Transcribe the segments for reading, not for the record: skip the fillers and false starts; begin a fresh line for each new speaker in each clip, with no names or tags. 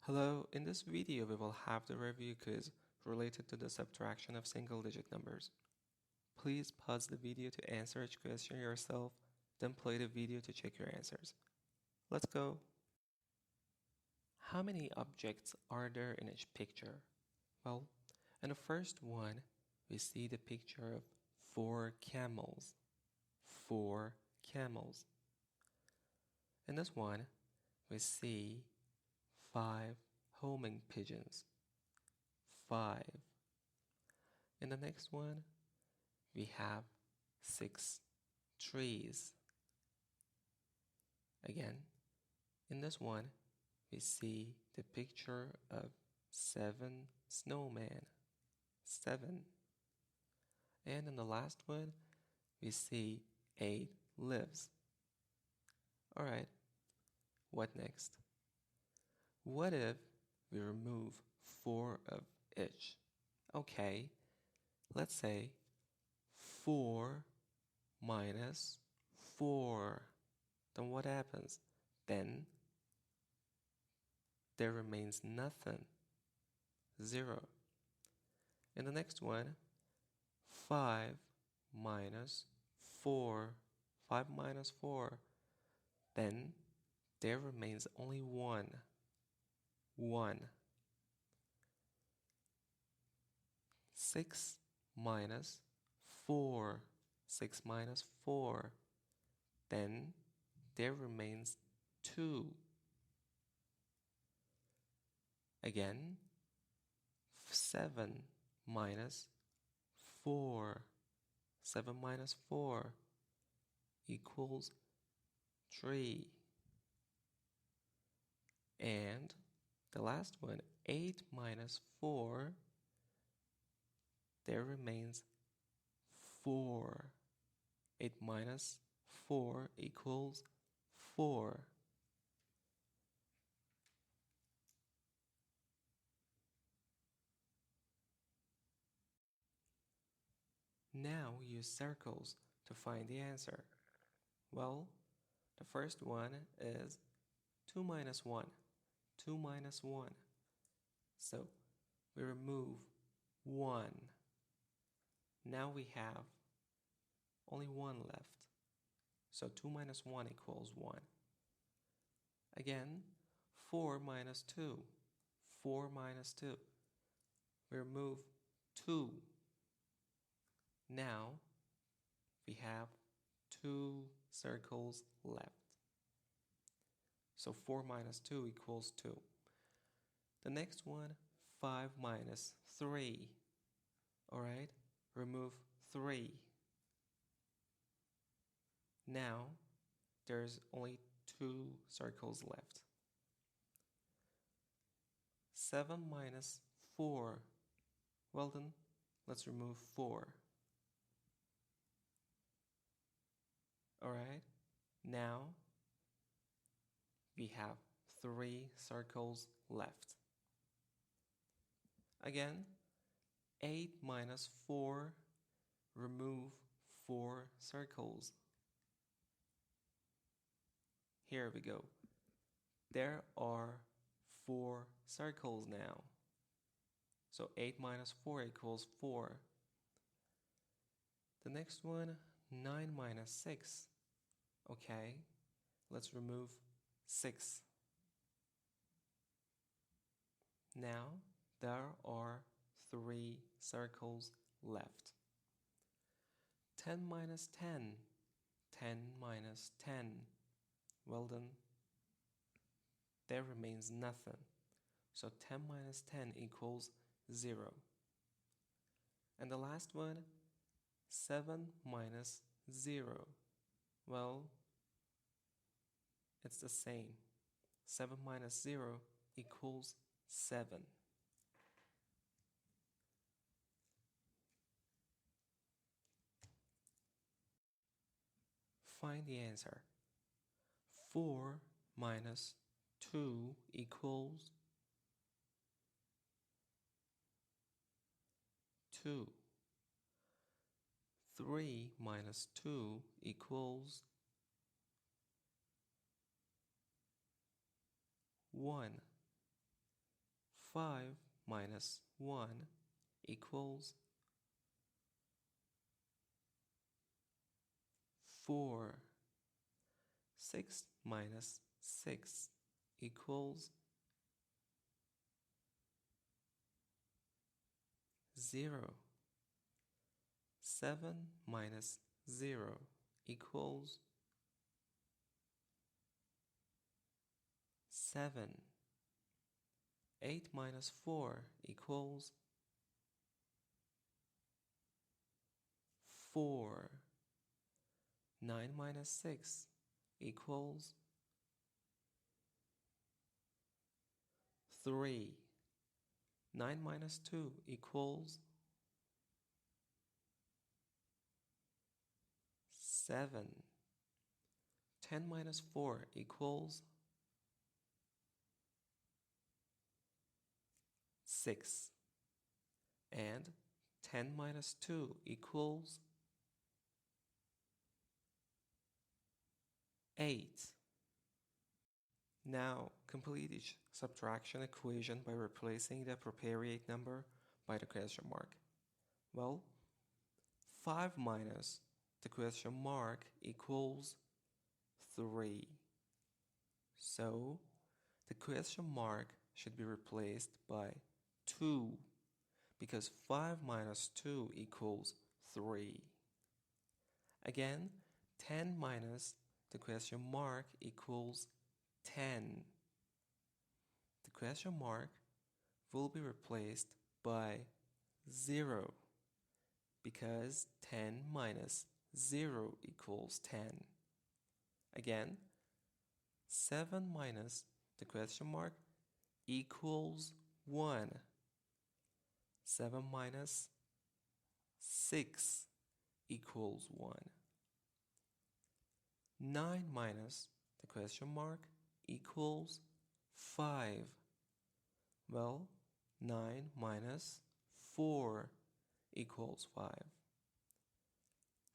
Hello, in this video we will have the review quiz related to the subtraction of single-digit numbers. Please pause the video to answer each question yourself, then play the video to check your answers. Let's go! How many objects are there in each picture? Well, in the first one, we see the picture of 4 camels. 4 camels. In this one, we see 5 homing pigeons. 5. In the next one, we have 6 trees. Again, in this one, we see the picture of 7 snowmen. 7. And in the last one, we see 8 leaves. Alright, what next? What if we remove 4 of each? Okay, let's say 4 minus 4. Then what happens? Then there remains nothing. 0. In the next one, 5 minus 4. 5 minus 4. Then there remains only 1. 1. 6 minus 4. 6 minus 4. Then there remains 2. Again, 7 minus 4. 7 minus 4 equals 3. And the last one, 8 minus 4, there remains 4. 8 minus 4 equals 4. Now use circles to find the answer. Well, the first one is 2 minus 1. 2 minus 1. So we remove 1. Now we have only 1 left. So 2 minus 1 equals 1. Again, 4 minus 2. 4 minus 2. We remove 2. Now we have 2 circles left. So 4 minus 2 equals 2. The next one, 5 minus 3. Alright, remove 3. Now there's only 2 circles left. 7 minus 4. Well then, let's remove 4. Alright, now we have 3 circles left. Again, 8 minus 4, remove 4 circles. Here we go. There are 4 circles now. So 8 minus 4 equals 4. The next one, 9 minus 6. Okay, let's remove 6. Now there are 3 circles left. 10 minus 10. 10 minus 10. Well then, there remains nothing. So 10 minus 10 equals 0. And the last one, 7 minus 0. Well, it's the same. 7 minus 0 equals 7. Find the answer. 4 minus 2 equals 2. 3 minus 2 equals 1. 5 minus 1 equals 4. 6 minus 6 equals 0. 7 minus 0 equals 7. 8 minus 4 equals 4. 9 minus 6 equals 3. 9 minus 2 equals 7. 10 minus 4 equals 6. And 10 minus 2 equals 8. Now, complete each subtraction equation by replacing the appropriate number by the question mark. Well, 5 minus the question mark equals 3. So, the question mark should be replaced by 2 because 5 minus 2 equals 3. Again, 10 minus the question mark equals 10. The question mark will be replaced by 0 because 10 minus 0 equals 10. Again, 7 minus the question mark equals 1. 7 minus 6 equals 1. 9 minus the question mark equals 5. Well, 9 minus 4 equals 5.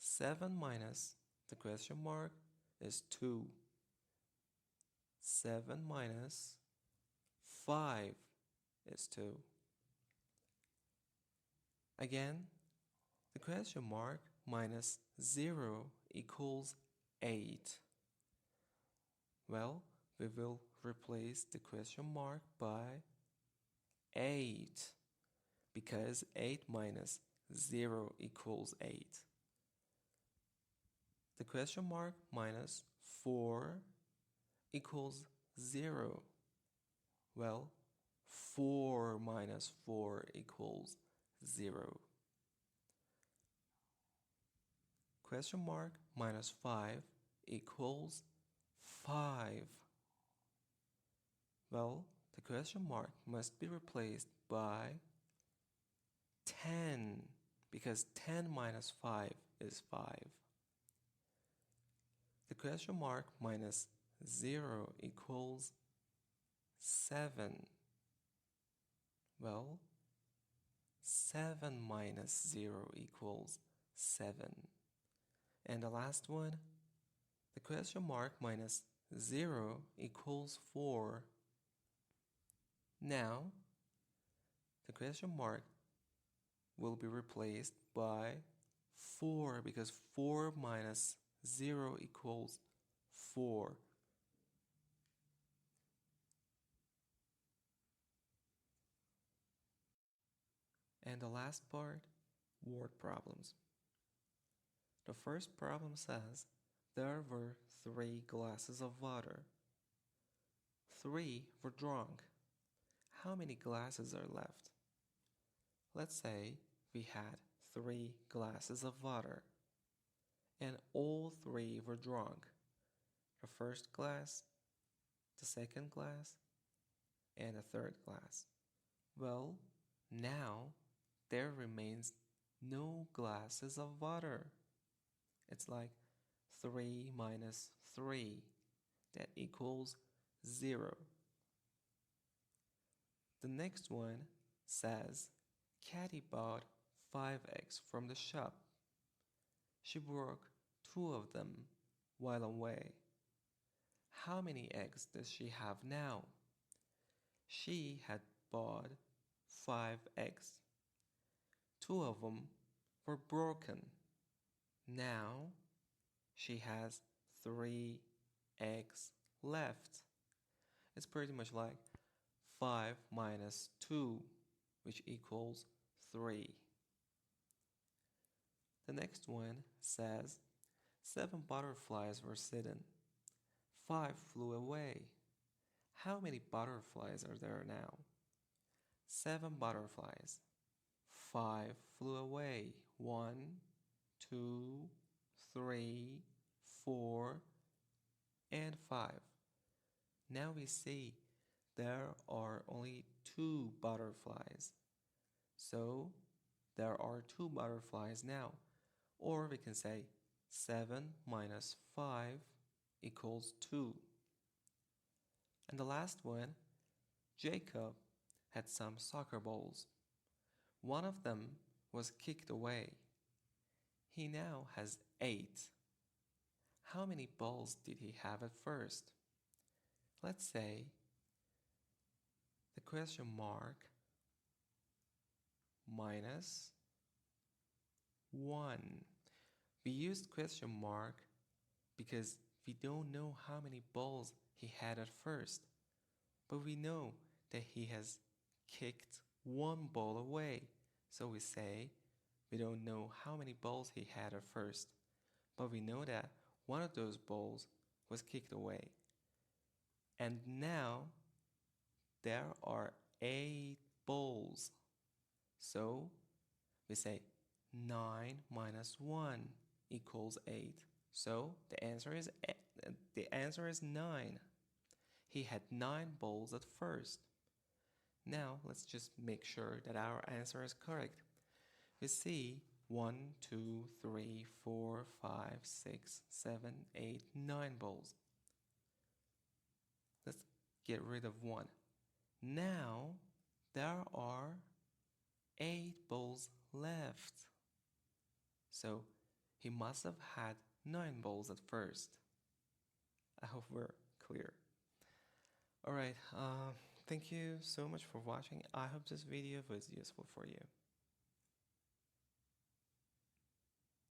7 minus the question mark is 2. 7 minus 5 is 2. Again, the question mark minus 0 equals 8. Well, we will replace the question mark by 8 because 8 minus 0 equals 8. The question mark minus 4 equals 0. Well, 4 minus 4 equals 0. Question mark minus 5 equals 5. Well, the question mark must be replaced by 10 because 10 minus 5 is 5. The question mark minus 0 equals 7. Well, 7 minus 0 equals 7. And the last one, the question mark minus 0 equals 4. Now, the question mark will be replaced by 4 because 4 minus 0 equals 4. And the last part, word problems. The first problem says there were 3 glasses of water. 3 were drunk. How many glasses are left? Let's say we had 3 glasses of water and all 3 were drunk. The first glass, the second glass, and the third glass. Well, now there remains no glasses of water. It's like 3 minus 3. That equals 0. The next one says Katty bought 5 eggs from the shop. She broke 2 of them while away. How many eggs does she have now? She had bought 5 eggs. 2 of them were broken. Now she has 3 eggs left. It's pretty much like 5 minus 2, which equals 3. The next one says 7 butterflies were sitting. 5 flew away. How many butterflies are there now? 7 butterflies. 5 flew away. 1, 2, 3, 4, and 5. Now we see there are only 2 butterflies. So there are 2 butterflies now. Or we can say 7 minus 5 equals 2. And the last one, Jacob had some soccer balls. One of them was kicked away. He now has 8. How many balls did he have at first? Let's say the question mark minus 1. We used question mark because we don't know how many balls he had at first, but we know that he has kicked 1 ball away. So we say we don't know how many balls he had at first, but we know that one of those balls was kicked away. And now there are 8 balls. So we say 9 minus 1 equals 8. So the answer is 9. He had 9 balls at first. Now let's just make sure that our answer is correct. We see 1, 2, 3, 4, 5, 6, 7, 8, 9 balls. Let's get rid of 1. Now there are 8 balls left. So he must have had 9 balls at first. I hope we're clear. Alright, thank you so much for watching. I hope this video was useful for you.